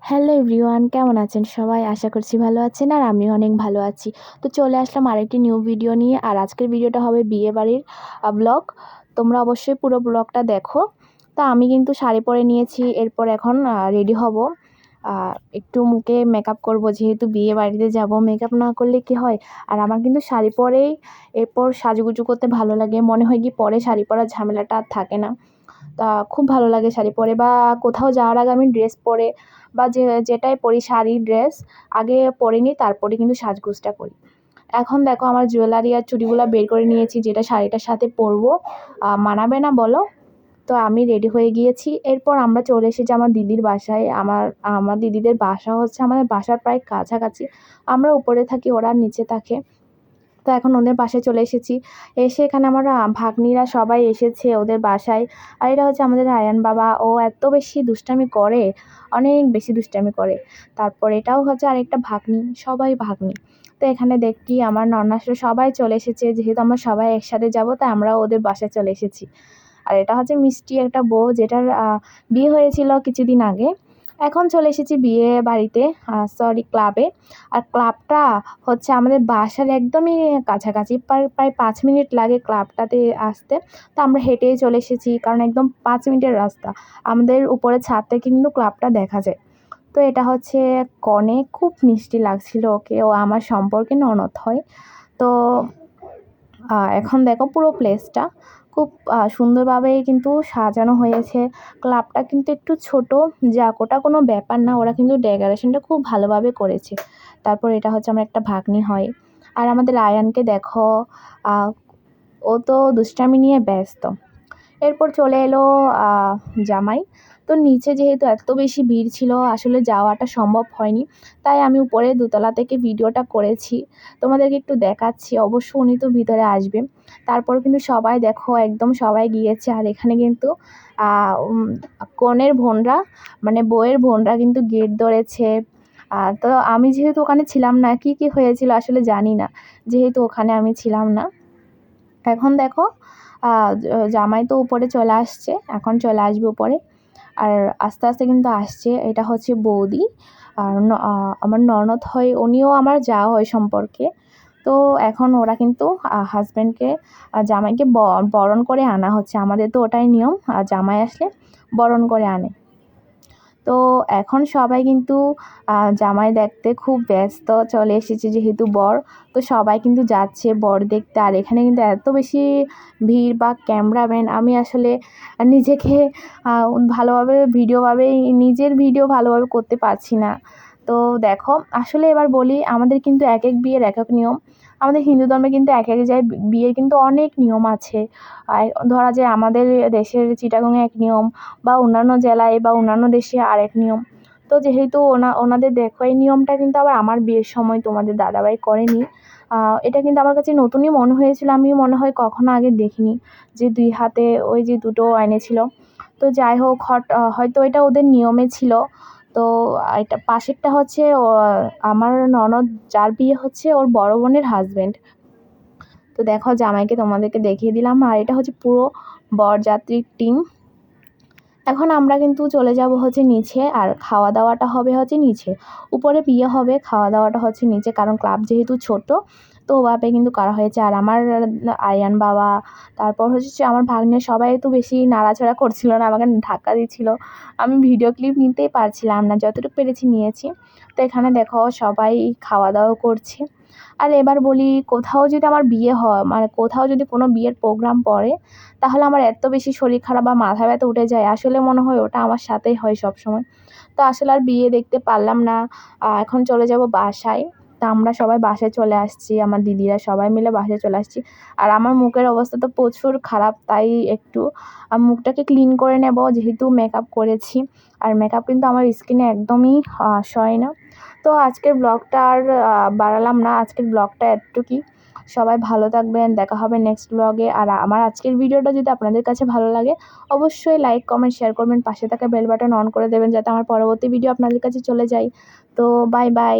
Hello everyone, কেমন আছেন সবাই? আশা করছি ভালো আছেন আর আমিও অনেক ভালো আছি। তো চলে আসলাম আরেকটি নিউ ভিডিও নিয়ে। আর আজকের ভিডিওটা হবে বিয়েবাড়ির ব্লগ। তোমরা অবশ্যই পুরো ব্লগটা দেখো। তো আমি কিন্তু শাড়ি পরে নিয়েছি, এরপর এখন রেডি হব। একটু মুখে মেকআপ করব, যেহেতু বিয়ে বাড়িতে যাব, মেকআপ না করলে কি হয়। আর আমার কিন্তু শাড়ি পরেই এরপর সাজুগুজু করতে ভালো লাগে, মনে হয় কি পরে শাড়ি পরার ঝামেলাটা আর থাকে না। তা খুব ভালো লাগে শাড়ি পরে, বা কোথাও যাওয়ার আগে আমি ড্রেস পরে বা যেটাই পরি, শাড়ি ড্রেস আগে পরে নিই, তারপরে কিন্তু সাজগোজটা করি। এখন দেখো আমার জুয়েলারি আর চুড়িগুলো বের করে নিয়েছি, যেটা শাড়িটার সাথে পরবো। মানাবে না বলো? তো আমি রেডি হয়ে গিয়েছি। এরপর আমরা চলে এসেছি আমার দিদির বাসায়। আমার দিদিদের বাসা হচ্ছে আমাদের বাসার প্রায় কাছাকাছি। আমরা উপরে থাকি, ওরা নিচে থাকে। তো এখন ওদের বাসায় চলে এসেছি। এসে এখানে আমার ভাগ্নিরা সবাই এসেছে ওদের বাসায়। আর এটা হচ্ছে আমাদের আয়ান বাবা। ও এত বেশি দুষ্টামি করে, অনেক বেশি দুষ্টামি করে। তারপর এটাও হচ্ছে আরেকটা ভাগ্নি, সবাই ভাগ্নি। তো এখানে দেখি আমার ননাসরা সবাই চলে এসেছে, যেহেতু আমরা সবাই একসাথে যাব তাই আমরা ওদের বাসায় চলে এসেছি। আর এটা হচ্ছে মিষ্টি একটা বউ, যেটার বিয়ে হয়েছিল কিছুদিন আগে। এখন চলে এসেছি বিয়ে বাড়িতে, সরি ক্লাবে। আর ক্লাবটা হচ্ছে আমাদের বাসার একদমই কাছাকাছি, প্রায় 5 মিনিট লাগে ক্লাবটাতে আসতে। তো আমরা হেঁটেই চলে এসেছি, কারণ একদম 5 মিনিটের রাস্তা। আমাদের উপরে ছাদ থেকে কিন্তু ক্লাবটা দেখা যায়। তো এটা হচ্ছে কনে, খুব মিষ্টি লাগছিল ওকে, ও আমার সম্পর্কে ননদ হয়। তো এখন দেখো পুরো প্লেসটা খুব সুন্দরভাবেই কিন্তু সাজানো হয়েছে। ক্লাবটা কিন্তু একটু ছোট, যাক ওটা কোনো ব্যাপার না, ওরা কিন্তু ডেকোরেশনটা খুব ভালোভাবে করেছে। তারপর এটা হচ্ছে আমার একটা ভাগ্নি হয়। আর আমাদের আয়ানকে দেখো, ও তো দুষ্টামি নিয়ে ব্যস্ত। এরপর চলে এলো জামাই। তো নিচে যেহেতু এত বেশি ভিড় ছিল, আসলে যাওয়াটা সম্ভব হয়নি। তাই আমি উপরে দোতলা থেকে ভিডিওটা করেছি, তোমাদেরকে একটু দেখাচ্ছি। অবশ্য উনি তো ভিতরে আসবে। তারপর কিন্তু সবাই দেখো, একদম সবাই গিয়েছে। আর এখানে কিন্তু কনের বোনরা, মানে বউয়ের বোনরা কিন্তু গেট ধরেছে। তো আমি যেহেতু ওখানে ছিলাম না, কি কি হয়েছিল আসলে জানি না, যেহেতু ওখানে আমি ছিলাম না। এখন দেখো জামাই তো উপরে চলে আসছে, এখন চলে আসবে উপরে। আর আস্তে আস্তে কিন্তু আসছে। এটা হচ্ছে বৌদি, আর আমার ননদ হয়, উনিও আমার যাওয়া হয় সম্পর্কে। তো এখন ওরা কিন্তু হাজব্যান্ডকে, জামাইকে বরণ করে আনা হচ্ছে। আমাদের তো ওটাই নিয়ম, জামাই আসলে বরণ করে আনে। তো এখন সবাই কিন্তু জামাই দেখতে খুব ব্যস্ত, চলে এসেছে যেহেতু বর। তো সবাই কিন্তু যাচ্ছে বর দেখতে। আর এখানে কিন্তু এত বেশি ভিড়, বা ক্যামেরাম্যান, আমি আসলে নিজেকে ভালোভাবে নিজের ভিডিও ভালোভাবে করতে পারছি না। তো দেখো, আসলে এবার বলি, আমাদের কিন্তু এক এক বিয়ের এক এক নিয়ম। আমাদের হিন্দু ধর্মে কিন্তু এক এক জায়গায় বিয়ের কিন্তু অনেক নিয়ম আছে। আর ধরা যায় আমাদের দেশের চিটাগংয়ে এক নিয়ম, বা অন্যান্য জেলায় বা অন্যান্য দেশে আরেক নিয়ম। তো যেহেতু ওনাদের দেখো এই নিয়মটা কিন্তু আবার আমার বিয়ের সময় তোমাদের দাদাভাই করেনি। এটা কিন্তু আমার কাছে নতুনই মনে হয়েছিল, আমি মনে হয় কখনো আগে দেখিনি, যে 2 হাতে ওই যে দুটো এনেছিল। তো যাই হোক, হয়তো এটা ওদের নিয়মে ছিল। তো এটা পাশেরটা হচ্ছে আমার ননদ, যার বিয়ে হচ্ছে ওর বড় বোনের হাজব্যান্ড। তো দেখো জামাইকে তোমাদেরকে দেখিয়ে দিলাম। আর এটা হচ্ছে পুরো বরযাত্রীর টিম। এখন আমরা কিন্তু চলে যাব হচ্ছে নিচে, আর খাওয়া দাওয়াটা হবে হচ্ছে নিচে। উপরে বিয়ে হবে, খাওয়া দাওয়াটা হচ্ছে নিচে, কারণ ক্লাব যেহেতু ছোট, তো ওভাবে কিন্তু করা হয়েছে। আর আমার আয়ান বাবা, তারপর হচ্ছে আমার ভাগ্নে, সবাই তো বেশি নাড়াচাড়া করছিল না, আমাকে ধাক্কা দিচ্ছিল। আমি ভিডিও ক্লিপ নিতেই পারছিলাম না, যতটুকু পেরেছি নিয়েছি। তো এখানে দেখো সবাই খাওয়া দাওয়া করছে। আর এবার বলি, কোথাও যদি আমার বিয়ে হয়, মানে কোথাও যদি কোনো বিয়ের প্রোগ্রাম পড়ে, তাহলে আমার এত বেশি শরীর খারাপ বা মাথা ব্যথা উঠে যায়, আসলে মনে হয় ওটা আমার সাথেই হয় সবসময়। তো আসলে আর বিয়ে দেখতে পারলাম না। এখন চলে যাব বাসায়। তা আমরা সবাই বাসায় চলে আসছি, আমার দিদিরা সবাই মিলে বাসায় চলে আসছি। আর আমার মুখের অবস্থা তো প্রচুর খারাপ, তাই একটু মুখটাকে ক্লিন করে নেব, যেহেতু মেকআপ করেছি। আর মেকআপ কিন্তু আমার স্কিনে একদমই সয় না। তো আজকের ব্লগটা আর বাড়ালাম না, আজকের ব্লগটা এতটুকুই। সবাই ভালো থাকবেন, দেখা হবে নেক্সট ব্লগে। আর আমার আজকের ভিডিওটা যদি আপনাদের কাছে ভালো লাগে, অবশ্যই লাইক কমেন্ট শেয়ার করবেন, পাশে থাকা বেল বাটন অন করে দেবেন, যাতে আমার পরবর্তী ভিডিও আপনাদের কাছে চলে যায়। তো বাই বাই।